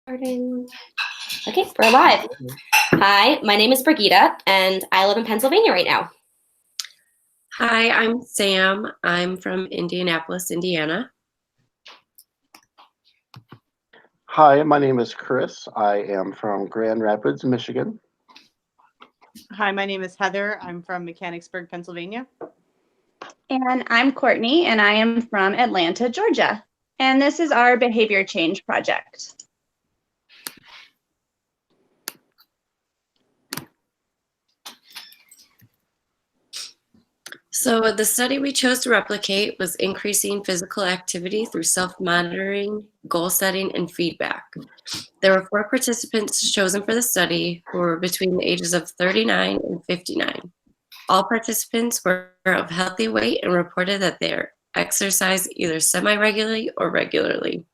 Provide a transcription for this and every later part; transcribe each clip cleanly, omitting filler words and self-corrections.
Starting. Okay, we're live. Hi, my name is Brigitte, and I live in Pennsylvania right now. Hi, I'm Sam. I'm from Indianapolis, Indiana. Hi, my name is Chris. I am from Grand Rapids, Michigan. Hi, my name is Heather. I'm from Mechanicsburg, Pennsylvania. And I'm Courtney, and I am from Atlanta, Georgia. And this is our behavior change project. So the study we chose to replicate was increasing physical activity through self-monitoring, goal setting, and feedback. There were 4 participants chosen for the study who were between the ages of 39 and 59. All participants were of healthy weight and reported that they exercise either semi-regularly or regularly.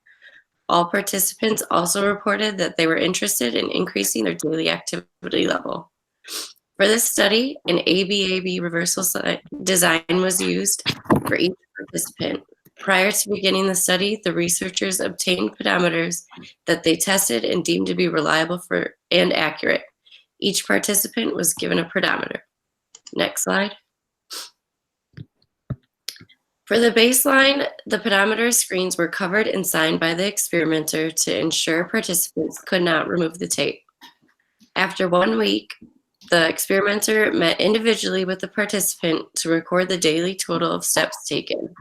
All participants also reported that they were interested in increasing their daily activity level. For this study, an ABAB reversal design was used for each participant. Prior to beginning the study, the researchers obtained pedometers that they tested and deemed to be reliable and accurate. Each participant was given a pedometer. Next slide. For the baseline, the pedometer screens were covered and signed by the experimenter to ensure participants could not remove the tape. After 1 week, the experimenter met individually with the participant to record the daily total of steps taken.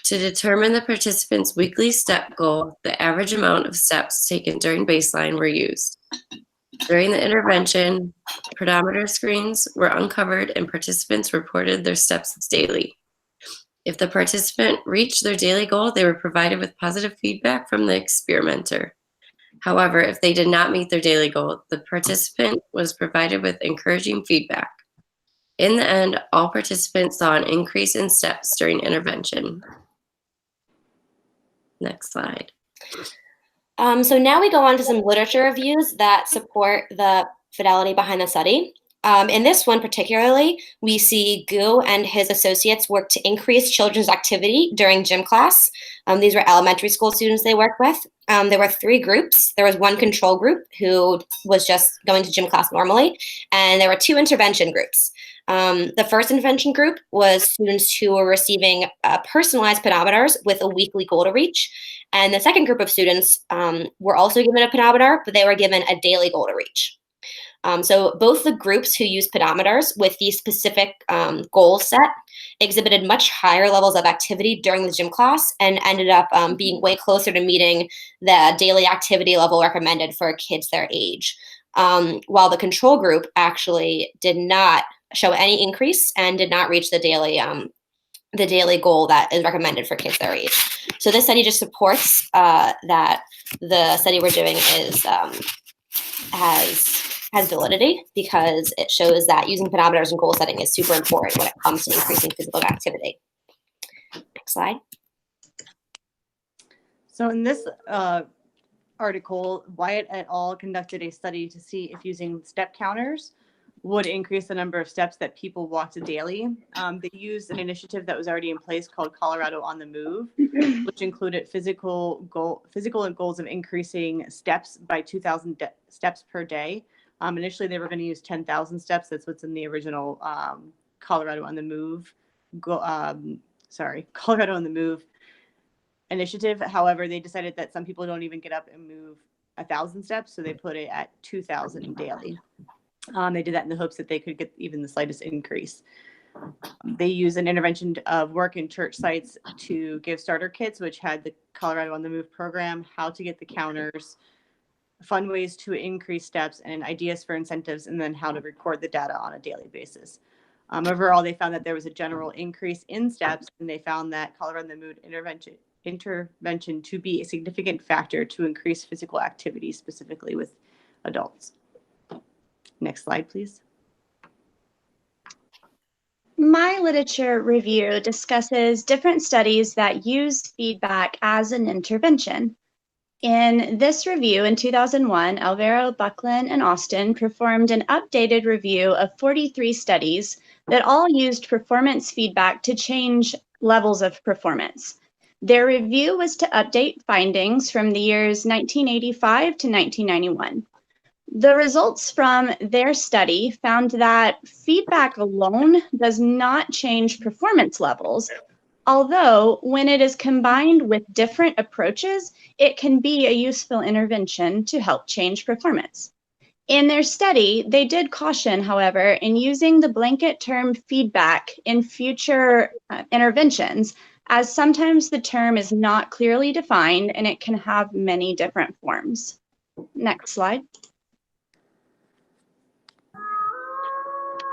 To determine the participant's weekly step goal, the average amount of steps taken during baseline were used. During the intervention, pedometer screens were uncovered and participants reported their steps daily. If the participant reached their daily goal, they were provided with positive feedback from the experimenter. However, if they did not meet their daily goal, the participant was provided with encouraging feedback. In the end, all participants saw an increase in steps during intervention. Next slide. So now we go on to some literature reviews that support the fidelity behind the study. In this one particularly, we see Gu and his associates work to increase children's activity during gym class. These were elementary school students they worked with. There were 3 groups. There was 1 control group who was just going to gym class normally, and there were 2 intervention groups. The first intervention group was students who were receiving personalized pedometers with a weekly goal to reach. And the second group of students were also given a pedometer, but they were given a daily goal to reach. So both the groups who used pedometers with these specific goals set exhibited much higher levels of activity during the gym class and ended up being way closer to meeting the daily activity level recommended for kids their age. While the control group actually did not show any increase and did not reach the daily goal that is recommended for kids their age. So this study just supports that the study we're doing has validity because it shows that using pedometers and goal setting is super important when it comes to increasing physical activity. Next slide. So in this article, Wyatt et al. Conducted a study to see if using step counters would increase the number of steps that people walked daily. They used an initiative that was already in place called Colorado on the Move, which included physical and goals of increasing steps by 2,000 steps per day. Initially, they were going to use 10,000 steps. That's what's in the original Colorado on the Move. Colorado on the Move initiative. However, they decided that some people don't even get up and move 1,000 steps, so they put it at 2,000 daily. They did that in the hopes that they could get even the slightest increase. They use an intervention of work in church sites to give starter kits, which had the Colorado on the Move program, how to get the counters, fun ways to increase steps, and ideas for incentives, and then how to record the data on a daily basis. Overall, they found that there was a general increase in steps, and they found that Colorado on the Move intervention to be a significant factor to increase physical activity, specifically with adults. Next slide, please. My literature review discusses different studies that use feedback as an intervention. In this review in 2001, Alvaro, Buckland, and Austin performed an updated review of 43 studies that all used performance feedback to change levels of performance. Their review was to update findings from the years 1985 to 1991. The results from their study found that feedback alone does not change performance levels, although when it is combined with different approaches, it can be a useful intervention to help change performance. In their study, they did caution, however, in using the blanket term feedback in future interventions, as sometimes the term is not clearly defined and it can have many different forms. Next slide.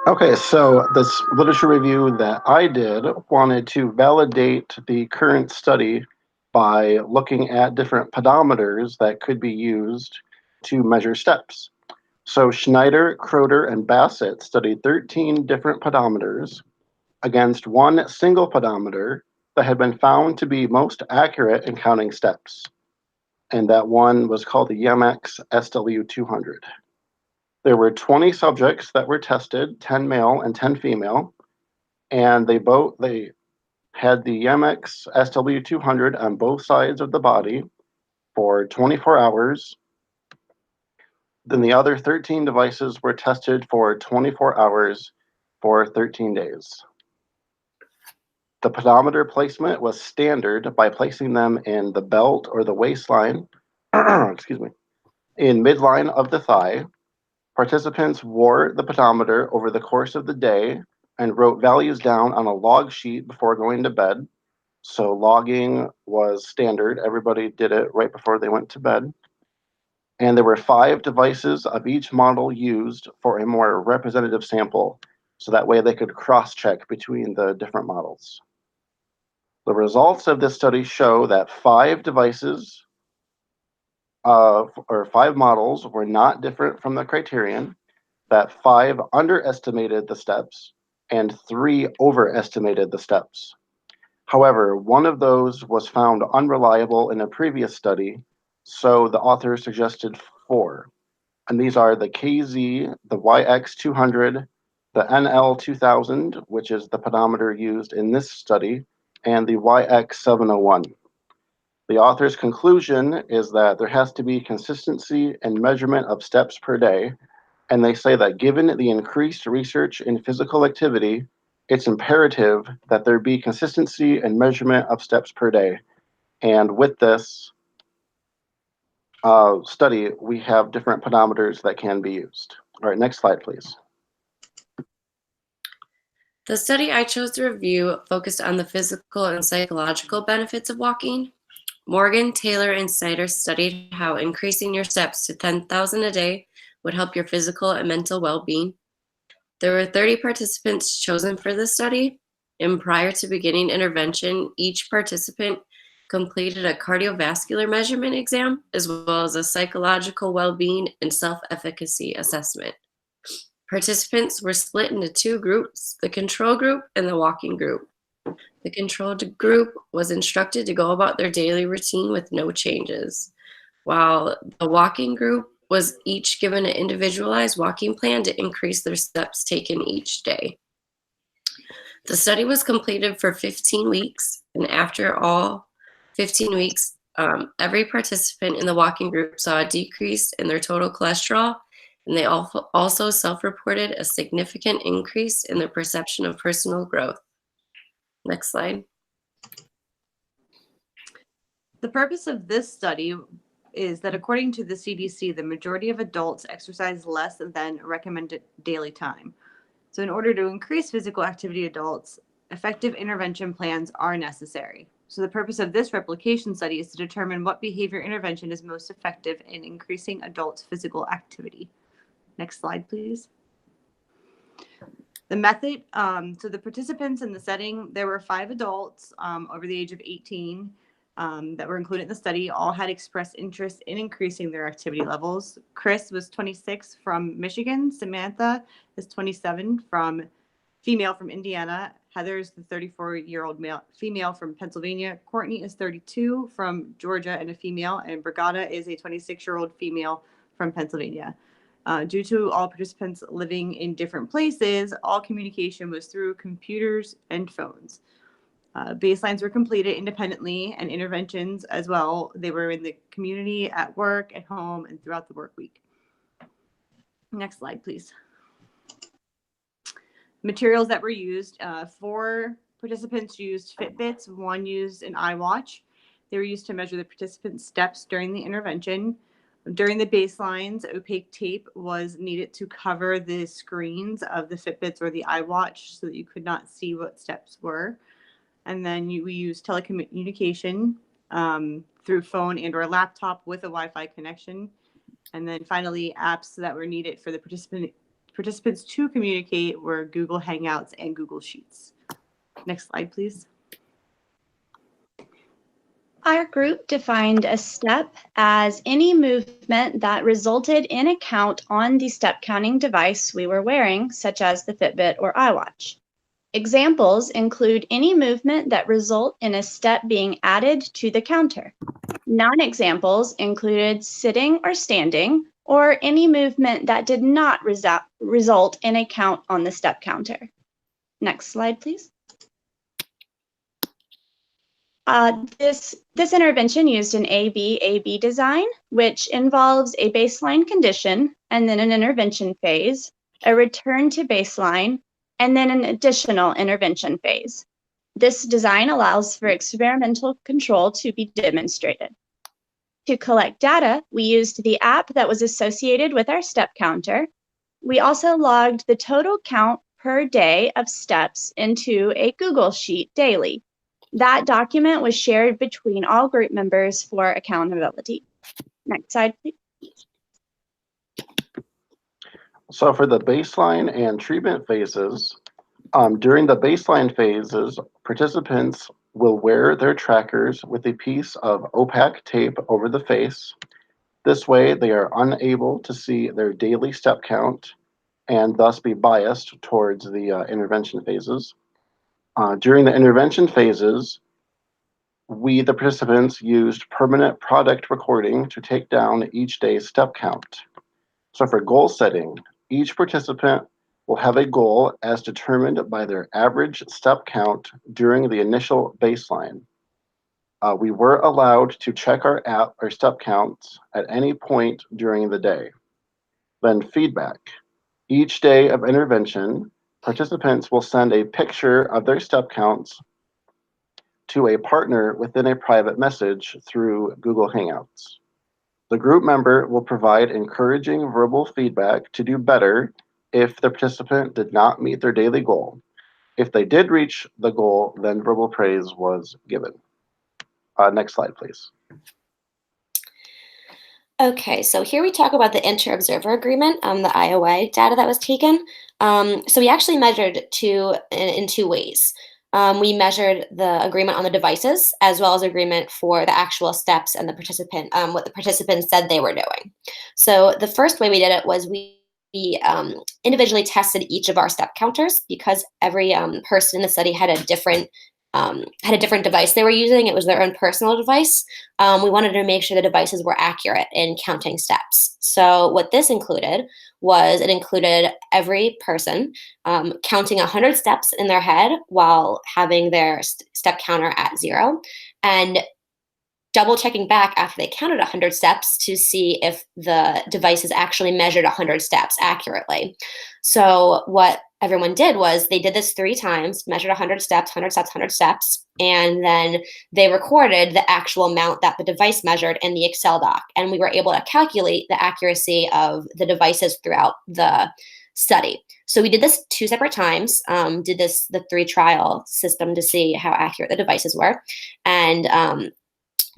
Okay, so this literature review that I did wanted to validate the current study by looking at different pedometers that could be used to measure steps. So Schneider, Croter, and Bassett studied 13 different pedometers against one single pedometer that had been found to be most accurate in counting steps. And that one was called the Yemex SW200. There were 20 subjects that were tested, 10 male and 10 female, and they had the Yemex SW200 on both sides of the body for 24 hours. Then the other 13 devices were tested for 24 hours for 13 days. The pedometer placement was standard by placing them in the belt or the waistline, excuse me, in midline of the thigh. Participants wore the pedometer over the course of the day and wrote values down on a log sheet before going to bed. So logging was standard. Everybody did it right before they went to bed. And there were 5 devices of each model used for a more representative sample. So that way they could cross-check between the different models. The results of this study show that 5 devices or 5 models were not different from the criterion, that 5 underestimated the steps and 3 overestimated the steps. However, one of those was found unreliable in a previous study, so the author suggested 4. And these are the KZ, the YX200, the NL2000, which is the pedometer used in this study, and the YX701. The author's conclusion is that there has to be consistency in measurement of steps per day, and they say that given the increased research in physical activity, it's imperative that there be consistency in measurement of steps per day. And with this study, we have different pedometers that can be used. All right, next slide, please. The study I chose to review focused on the physical and psychological benefits of walking. Morgan, Taylor, and Snyder studied how increasing your steps to 10,000 a day would help your physical and mental well-being. There were 30 participants chosen for the study, and prior to beginning intervention, each participant completed a cardiovascular measurement exam, as well as a psychological well-being and self-efficacy assessment. Participants were split into 2 groups, the control group and the walking group. The controlled group was instructed to go about their daily routine with no changes, while the walking group was each given an individualized walking plan to increase their steps taken each day. The study was completed for 15 weeks, and after all 15 weeks, every participant in the walking group saw a decrease in their total cholesterol, and they also self-reported a significant increase in their perception of personal growth. Next slide. The purpose of this study is that according to the CDC, the majority of adults exercise less than recommended daily time. So in order to increase physical activity adults, effective intervention plans are necessary. So the purpose of this replication study is to determine what behavior intervention is most effective in increasing adults' physical activity. Next slide, please. The method, so the participants in the setting, there were 5 adults over the age of 18 that were included in the study, all had expressed interest in increasing their activity levels. Chris was 26 from Michigan. Samantha is 27 female from Indiana. Heather is the 34-year-old female from Pennsylvania. Courtney is 32 from Georgia and a female. And Brigada is a 26-year-old female from Pennsylvania. Due to all participants living in different places, all communication was through computers and phones. Baselines were completed independently, and interventions as well. They were in the community, at work, at home, and throughout the work week. Next slide, please. Materials that were used. 4 participants used Fitbits, 1 used an iWatch. They were used to measure the participants' steps during the intervention. During the baselines, opaque tape was needed to cover the screens of the Fitbits or the iWatch so that you could not see what steps were. And then we used telecommunication through phone and or laptop with a Wi-Fi connection. And then finally, apps that were needed for the participants to communicate were Google Hangouts and Google Sheets. Next slide, please. Our group defined a step as any movement that resulted in a count on the step counting device we were wearing, such as the Fitbit or iWatch. Examples include any movement that result in a step being added to the counter. Non-examples included sitting or standing, or any movement that did not result in a count on the step counter. Next slide, please. This intervention used an AB design, which involves a baseline condition and then an intervention phase, a return to baseline, and then an additional intervention phase. This design allows for experimental control to be demonstrated. To collect data, we used the app that was associated with our step counter. We also logged the total count per day of steps into a Google Sheet daily. That document was shared between all group members for accountability. Next slide, please. So for the baseline and treatment phases, during the baseline phases, participants will wear their trackers with a piece of opaque tape over the face. This way, they are unable to see their daily step count and thus be biased towards the intervention phases. During the intervention phases, we, the participants, used permanent product recording to take down each day's step count. So for goal setting, each participant will have a goal as determined by their average step count during the initial baseline. We were allowed to check our step counts at any point during the day. Then feedback. Each day of intervention, participants will send a picture of their step counts to a partner within a private message through Google Hangouts. The group member will provide encouraging verbal feedback to do better if the participant did not meet their daily goal. If they did reach the goal, then verbal praise was given. Next slide, please. Okay, so here we talk about the inter-observer agreement, the IOA data that was taken. So we actually measured in 2 ways. We measured the agreement on the devices as well as agreement for the actual steps and the participant, what the participants said they were doing. So the first way we did it was we individually tested each of our step counters because every person in the study had a different device they were using. It was their own personal device. We wanted to make sure the devices were accurate in counting steps. So what this included was it included every person counting 100 steps in their head while having their step counter at 0, and double checking back after they counted 100 steps to see if the devices actually measured 100 steps accurately. So what everyone did was they did this 3 times, measured 100 steps, 100 steps, 100 steps, and then they recorded the actual amount that the device measured in the Excel doc. And we were able to calculate the accuracy of the devices throughout the study. So we did this 2 separate times, did the 3 trial system to see how accurate the devices were. And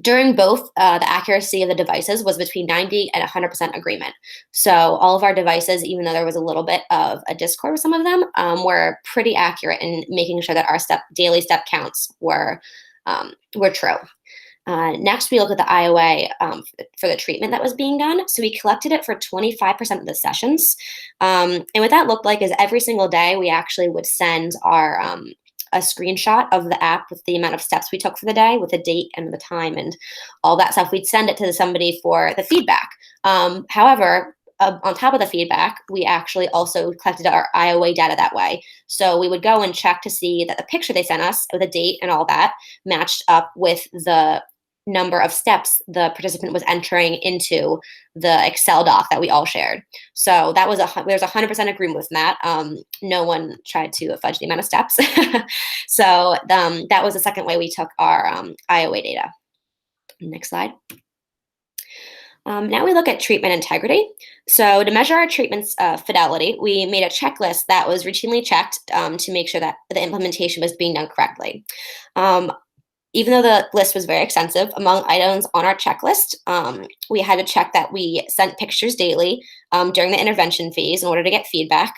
during both, the accuracy of the devices was between 90 and 100% agreement. So all of our devices, even though there was a little bit of a discord with some of them, were pretty accurate in making sure that our daily step counts were true. Next, we look at the IOA for the treatment that was being done. So we collected it for 25% of the sessions. And what that looked like is every single day, we actually would send a screenshot of the app with the amount of steps we took for the day, with the date and the time and all that stuff. We'd send it to somebody for the feedback. However, on top of the feedback, we actually also collected our IOA data that way. So we would go and check to see that the picture they sent us with a date and all that matched up with the number of steps the participant was entering into the Excel doc that we all shared. So that was there's 100% agreement with that. No one tried to fudge the amount of steps. So that was the second way we took our IOA data. Next slide. Now we look at treatment integrity. So to measure our treatment's fidelity, we made a checklist that was routinely checked to make sure that the implementation was being done correctly. Even though the list was very extensive, among items on our checklist, we had to check that we sent pictures daily during the intervention phase in order to get feedback.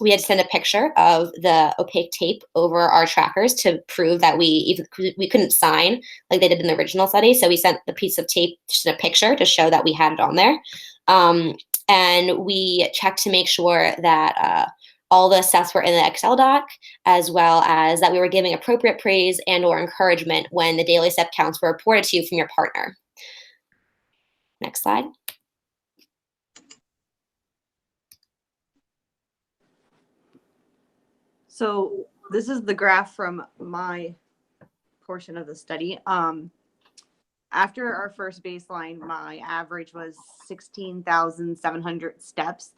We had to send a picture of the opaque tape over our trackers to prove that we couldn't sign like they did in the original study. So we sent the piece of tape, just a picture to show that we had it on there. And we checked to make sure that all the steps were in the Excel doc, as well as that we were giving appropriate praise and or encouragement when the daily step counts were reported to you from your partner. Next slide. So this is the graph from my portion of the study. After our first baseline, my average was 16,700 steps.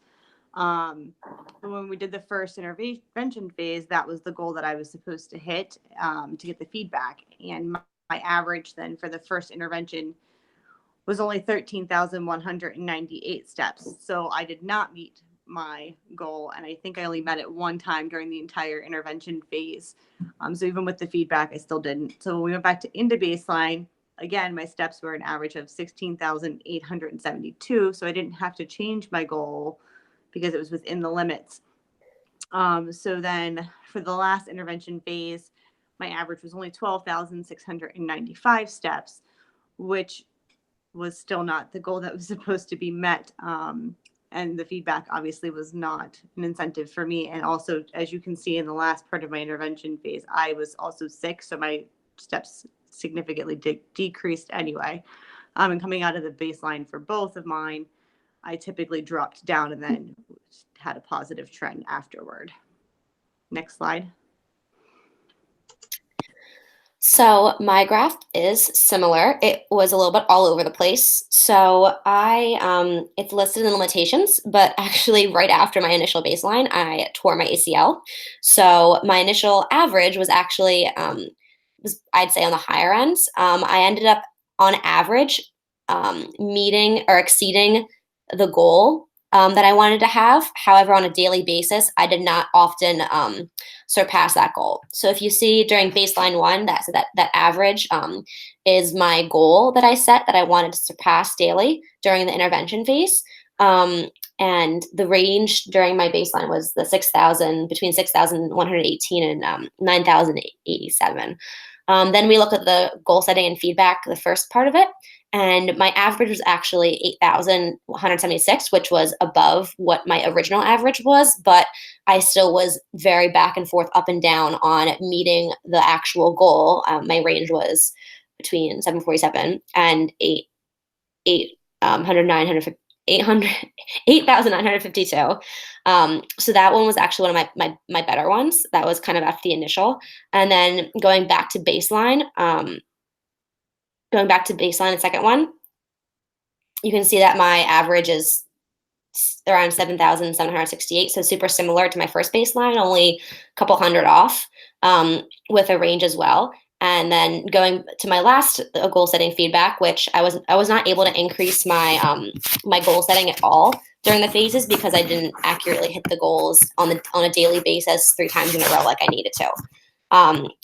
When we did the first intervention phase, that was the goal that I was supposed to hit to get the feedback. And my average then for the first intervention was only 13,198 steps. So I did not meet my goal. And I think I only met it one time during the entire intervention phase. So even with the feedback, I still didn't. So when we went back into baseline, again, my steps were an average of 16,872. So I didn't have to change my goal because it was within the limits. So then for the last intervention phase, my average was only 12,695 steps, which was still not the goal that was supposed to be met. And the feedback obviously was not an incentive for me. And also, as you can see in the last part of my intervention phase, I was also sick. So my steps significantly decreased anyway. And coming out of the baseline for both of mine, I typically dropped down and then had a positive trend afterward. Next slide. So my graph is similar. It was a little bit all over the place. So it's listed in limitations, but actually right after my initial baseline, I tore my ACL. So my initial average was actually, I'd say on the higher ends. I ended up on average meeting or exceeding the goal that I wanted to have. However, on a daily basis, I did not often surpass that goal. So if you see during baseline one, that average is my goal that I set that I wanted to surpass daily during the intervention phase. And the range during my baseline was between 6,118 and 9,087. Then we look at the goal setting and feedback, the first part of it. And my average was actually 8,176, which was above what my original average was, but I still was very back and forth, up and down on meeting the actual goal. My range was between 747 and 8,952. So that one was actually one of my better ones. That was kind of after the initial. And then going back to baseline, the second one, you can see that my average is around 7,768. So super similar to my first baseline, only a couple hundred off, with a range as well. And then going to my last goal setting feedback, which I was not able to increase my my goal setting at all during the phases because I didn't accurately hit the goals on a daily basis 3 times in a row like I needed to.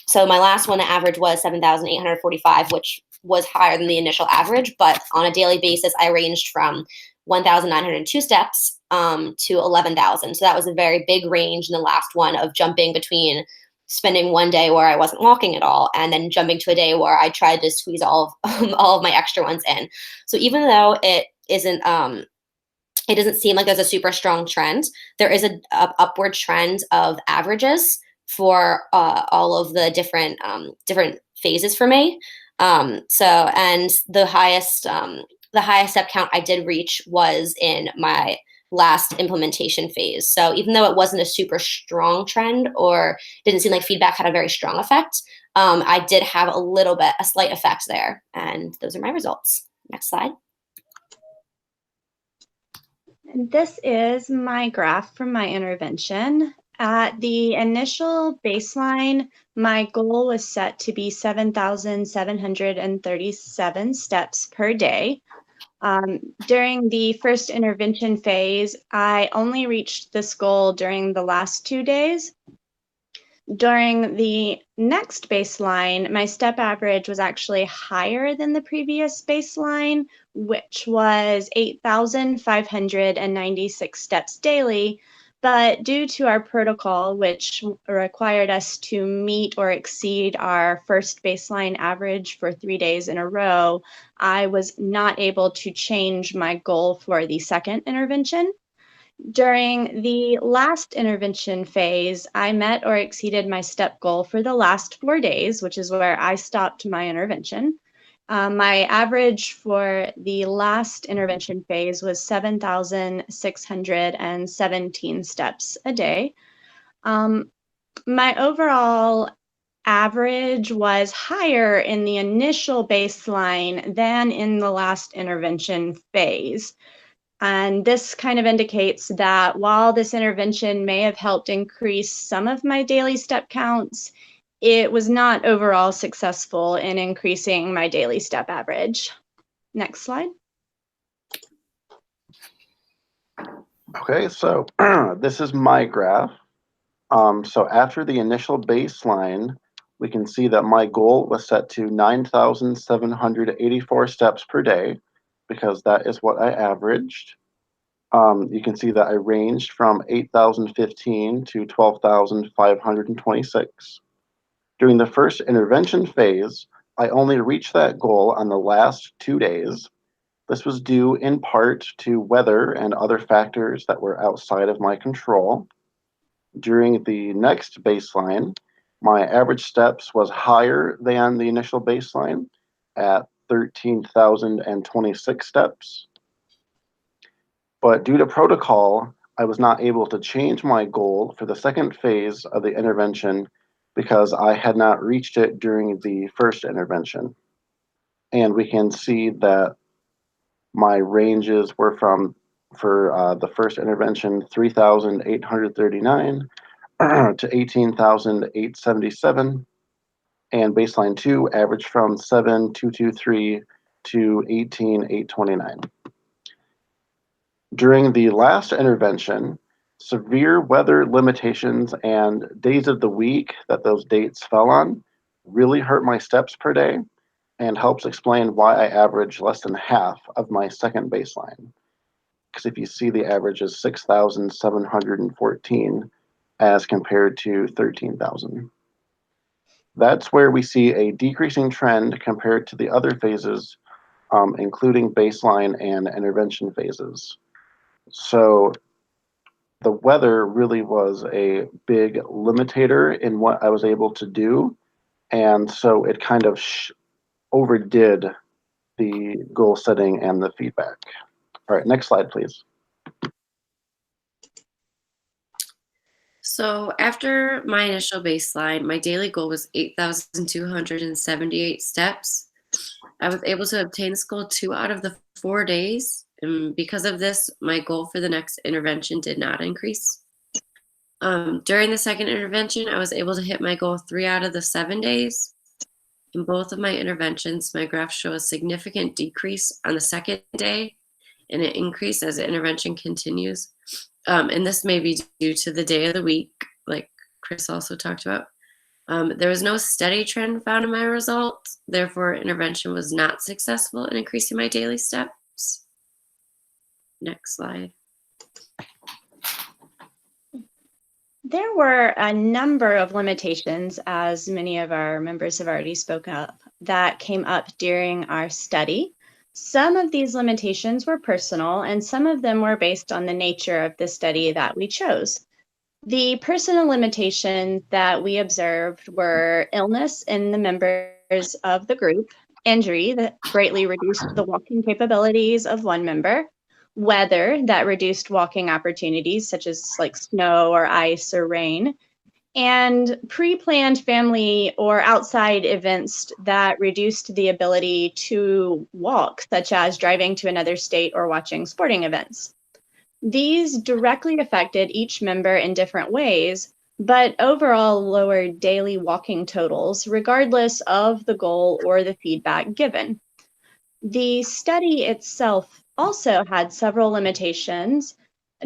So my last one, the average was 7,845, which was higher than the initial average, but on a daily basis, I ranged from 1,902 steps to 11,000. So that was a very big range in the last one of jumping between spending one day where I wasn't walking at all and then jumping to a day where I tried to squeeze all of my extra ones in. So even though it doesn't seem like there's a super strong trend, there is a upward trend of averages for all of the different phases for me. And the highest the highest step count I did reach was in my last implementation phase. So even though it wasn't a super strong trend or didn't seem like feedback had a very strong effect, I did have a slight effect there. And those are my results. Next slide. And this is my graph from my intervention. At the initial baseline, my goal was set to be 7,737 steps per day. During the first intervention phase, I only reached this goal during the last 2 days. During the next baseline, my step average was actually higher than the previous baseline, which was 8,596 steps daily. But due to our protocol, which required us to meet or exceed our first baseline average for 3 days in a row, I was not able to change my goal for the second intervention. During the last intervention phase, I met or exceeded my step goal for the last 4 days, which is where I stopped my intervention. My average for the last intervention phase was 7,617 steps a day. My overall average was higher in the initial baseline than in the last intervention phase. And this kind of indicates that while this intervention may have helped increase some of my daily step counts, it was not overall successful in increasing my daily step average. Next slide. Okay, so this is my graph. So after the initial baseline, we can see that my goal was set to 9,784 steps per day because that is what I averaged. You can see that I ranged from 8,015 to 12,526. During the first intervention phase, I only reached that goal on the last 2 days. This was due in part to weather and other factors that were outside of my control. During the next baseline, my average steps was higher than the initial baseline at 13,026 steps. But due to protocol, I was not able to change my goal for the second phase of the intervention because I had not reached it during the first intervention. And we can see that my ranges were for the first intervention, 3,839 to 18,877, and baseline 2 averaged from 7,223 to 18,829. During the last intervention, severe weather limitations and days of the week that those dates fell on really hurt my steps per day and helps explain why I average less than half of my second baseline. Because if you see, the average is 6,714 as compared to 13,000. That's where we see a decreasing trend compared to the other phases, including baseline and intervention phases. So the weather really was a big limitator in what I was able to do. And so it kind of overdid the goal setting and the feedback. All right, next slide, please. So after my initial baseline, my daily goal was 8,278 steps. I was able to obtain this goal 2 out of the 4 days. And because of this, my goal for the next intervention did not increase. During the second intervention, I was able to hit my goal 3 out of the 7 days. In both of my interventions, my graphs show a significant decrease on the second day and an increase as the intervention continues. And this may be due to the day of the week, like Chris also talked about. There was no steady trend found in my results. Therefore, intervention was not successful in increasing my daily steps. Next slide. There were a number of limitations, as many of our members have already spoken up, that came up during our study. Some of these limitations were personal, and some of them were based on the nature of the study that we chose. The personal limitations that we observed were illness in the members of the group, injury that greatly reduced the walking capabilities of one member, weather that reduced walking opportunities, such as like snow or ice or rain, and pre-planned family or outside events that reduced the ability to walk, such as driving to another state or watching sporting events. These directly affected each member in different ways, but overall lowered daily walking totals regardless of the goal or the feedback given. The study itself also had several limitations.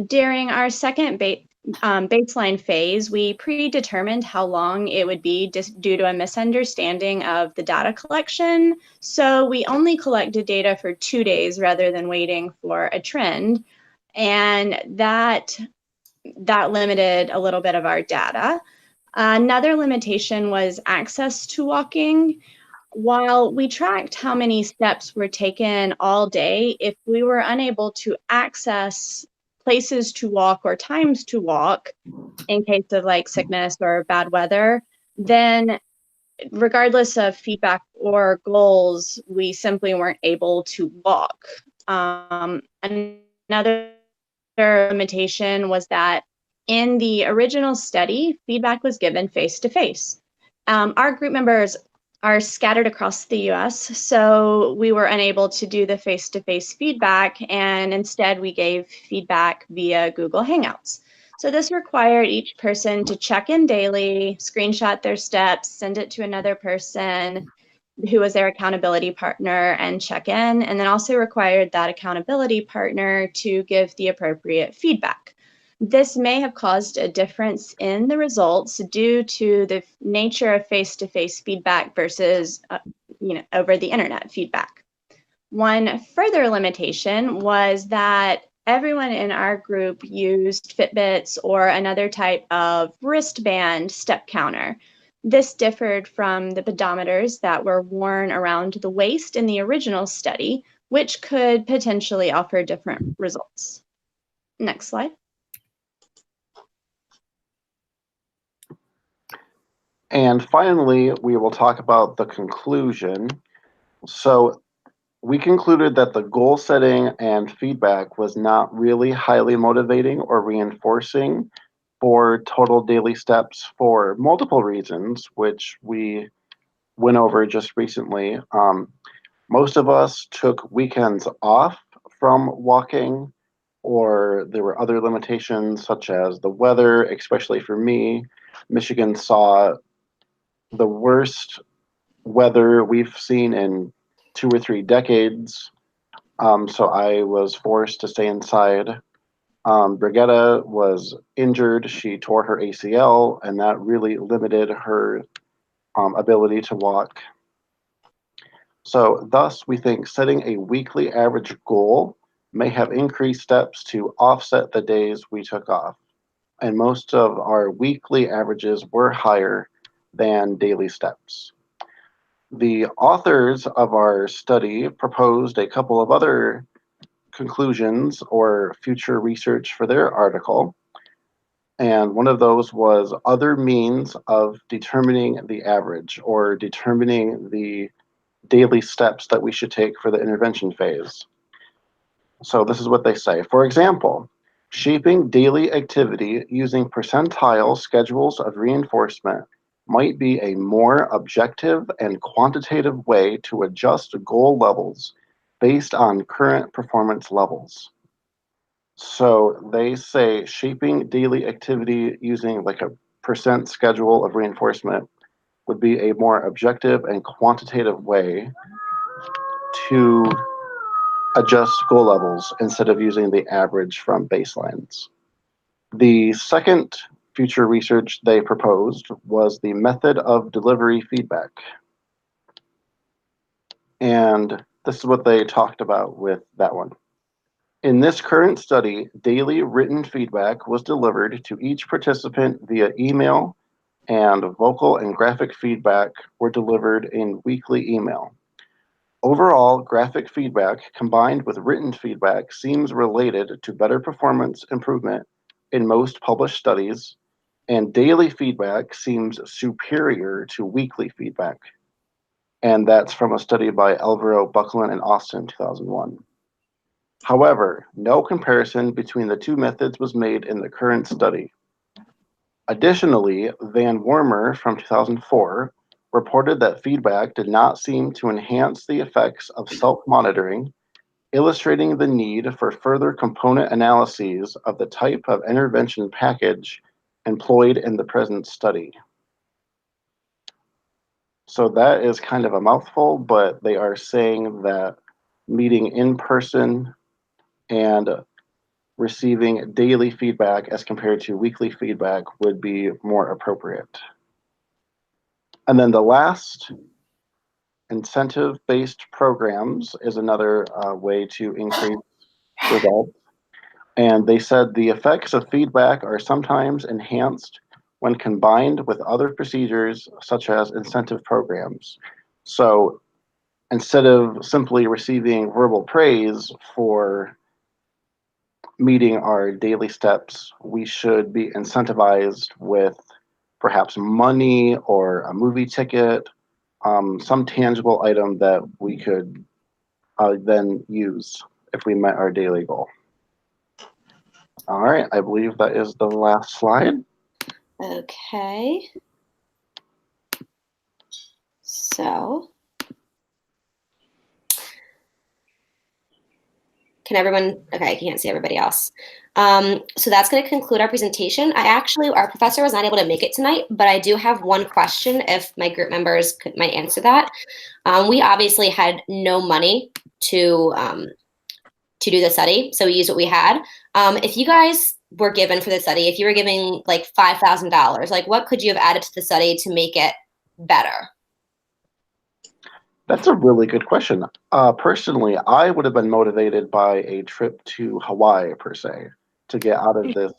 During our second baseline phase, we predetermined how long it would be due to a misunderstanding of the data collection. So we only collected data for 2 days rather than waiting for a trend. And that limited a little bit of our data. Another limitation was access to walking. While we tracked how many steps were taken all day, if we were unable to access places to walk or times to walk in case of like sickness or bad weather, then regardless of feedback or goals, we simply weren't able to walk. Another limitation was that in the original study, feedback was given face-to-face. Our group members are scattered across the US, so we were unable to do the face-to-face feedback, and instead we gave feedback via Google Hangouts. So this required each person to check in daily, screenshot their steps, send it to another person who was their accountability partner and check in, and then also required that accountability partner to give the appropriate feedback. This may have caused a difference in the results due to the nature of face-to-face feedback versus over the internet feedback. One further limitation was that everyone in our group used Fitbits or another type of wristband step counter. This differed from the pedometers that were worn around the waist in the original study, which could potentially offer different results. Next slide. And finally, we will talk about the conclusion. So we concluded that the goal setting and feedback was not really highly motivating or reinforcing for total daily steps for multiple reasons, which we went over just recently. Most of us took weekends off from walking, or there were other limitations such as the weather, especially for me. Michigan saw the worst weather we've seen in 2 or 3 decades. So I was forced to stay inside. Brigitta was injured. She tore her ACL, and that really limited her ability to walk. So thus, we think setting a weekly average goal may have increased steps to offset the days we took off. And most of our weekly averages were higher than daily steps. The authors of our study proposed a couple of other conclusions or future research for their article. And one of those was other means of determining the average or determining the daily steps that we should take for the intervention phase. So this is what they say. For example, shaping daily activity using percentile schedules of reinforcement might be a more objective and quantitative way to adjust goal levels based on current performance levels. So they say shaping daily activity using like a percent schedule of reinforcement would be a more objective and quantitative way to adjust goal levels instead of using the average from baselines. The second future research they proposed was the method of delivery feedback. And this is what they talked about with that one. In this current study, daily written feedback was delivered to each participant via email, and vocal and graphic feedback were delivered in weekly email. Overall, graphic feedback combined with written feedback seems related to better performance improvement in most published studies, and daily feedback seems superior to weekly feedback. and that's from a study by Alvaro, Buckland, and Austin, 2001. However, no comparison between the two methods was made in the current study. Additionally, Van Wormer from 2004 reported that feedback did not seem to enhance the effects of self-monitoring, illustrating the need for further component analyses of the type of intervention package employed in the present study. So that is kind of a mouthful, but they are saying that meeting in person and receiving daily feedback as compared to weekly feedback would be more appropriate. And then the last, incentive-based programs is another way to increase results. And they said the effects of feedback are sometimes enhanced when combined with other procedures such as incentive programs. So instead of simply receiving verbal praise for meeting our daily steps, we should be incentivized with perhaps money or a movie ticket, some tangible item that we could then use if we met our daily goal. All right, I believe that is the last slide. Okay. So, can everyone, okay, I can't see everybody else. So that's going to conclude our presentation. Our professor was not able to make it tonight, but I do have one question if my group members might answer that. We obviously had no money to do the study, so we used what we had. If you guys were given for the study, if you were giving like $5,000, like what could you have added to the study to make it better? That's a really good question. Personally, I would have been motivated by a trip to Hawaii, per se, to get out of this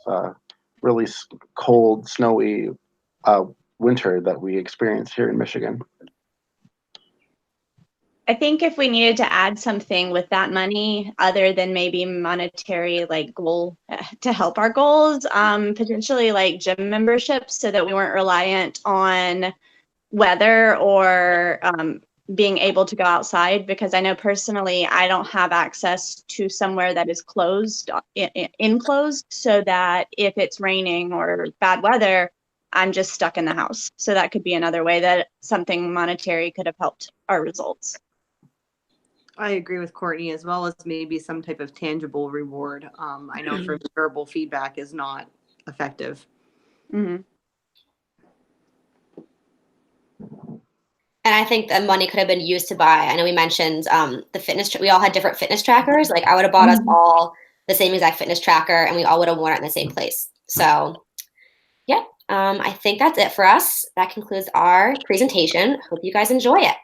really cold, snowy winter that we experience here in Michigan. I think if we needed to add something with that money other than maybe monetary like goal to help our goals, potentially like gym memberships so that we weren't reliant on weather or being able to go outside, because I know personally I don't have access to somewhere that is closed, enclosed, so that if it's raining or bad weather, I'm just stuck in the house. So that could be another way that something monetary could have helped our results. I agree with Courtney, as well as maybe some type of tangible reward. I know for verbal feedback is not effective. Mm-hmm. And I think that money could have been used to buy, I know we mentioned the fitness, we all had different fitness trackers. Like I would have bought us all the same exact fitness tracker and we all would have worn it in the same place. So yeah, I think that's it for us. That concludes our presentation. Hope you guys enjoy it.